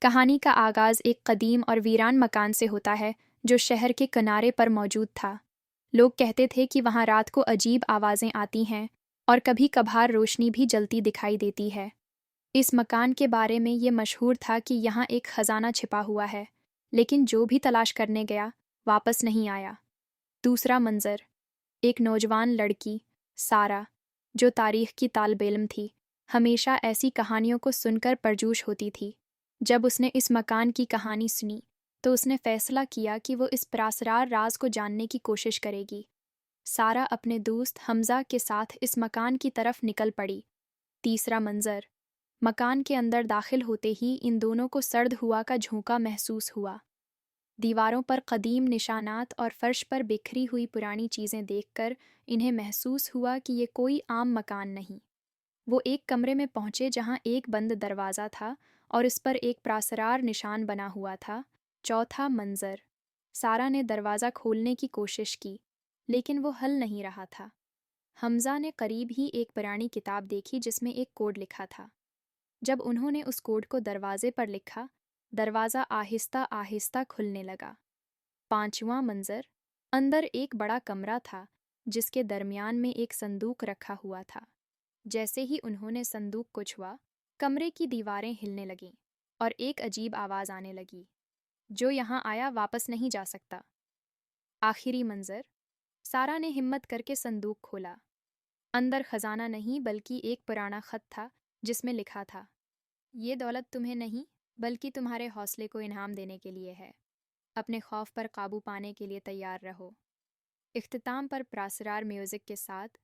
कहानी का आगाज़ एक कदीम और वीरान मकान से होता है जो शहर के किनारे पर मौजूद था। लोग कहते थे कि वहाँ रात को अजीब आवाज़ें आती हैं और कभी कभार रोशनी भी जलती दिखाई देती है। इस मकान के बारे में ये मशहूर था कि यहाँ एक खजाना छिपा हुआ है, लेकिन जो भी तलाश करने गया वापस नहीं आया। दूसरा मंजर, एक नौजवान लड़की, सारा, जो तारीख की तालिब इल्म थी, हमेशा ऐसी कहानियों को सुनकर परजोश होती थी। जब उसने इस मकान की कहानी सुनी तो उसने फैसला किया कि वो इस पुरअसरार राज को जानने की कोशिश करेगी। सारा अपने दोस्त हमजा के साथ इस मकान की तरफ निकल पड़ी। तीसरा मंजर, मकान के अंदर दाखिल होते ही इन दोनों को सर्द हुआ का झोंका महसूस हुआ। दीवारों पर कदीम निशानात और फर्श पर बिखरी हुई पुरानी चीज़ें देखकर इन्हें महसूस हुआ कि ये कोई आम मकान नहीं। वो एक कमरे में पहुंचे जहां एक बंद दरवाज़ा था और इस पर एक प्रासरार निशान बना हुआ था। चौथा मंजर, सारा ने दरवाज़ा खोलने की कोशिश की, लेकिन वो हल नहीं रहा था। हमजा ने करीब ही एक पुरानी किताब देखी जिसमें एक कोड लिखा था। जब उन्होंने उस कोड को दरवाजे पर लिखा, दरवाज़ा आहिस्ता आहिस्ता खुलने लगा। पांचवां मंजर, अंदर एक बड़ा कमरा था जिसके दरमियान में एक संदूक रखा हुआ था। जैसे ही उन्होंने संदूक को छुआ, कमरे की दीवारें हिलने लगीं और एक अजीब आवाज़ आने लगी, जो यहाँ आया वापस नहीं जा सकता। आखिरी मंजर, सारा ने हिम्मत करके संदूक खोला। अंदर खजाना नहीं बल्कि एक पुराना खत था जिसमें लिखा था, ये दौलत तुम्हें नहीं बल्कि तुम्हारे हौसले को इनाम देने के लिए है। अपने खौफ पर काबू पाने के लिए तैयार रहो। इख्तिताम पर प्रासरार म्यूज़िक के साथ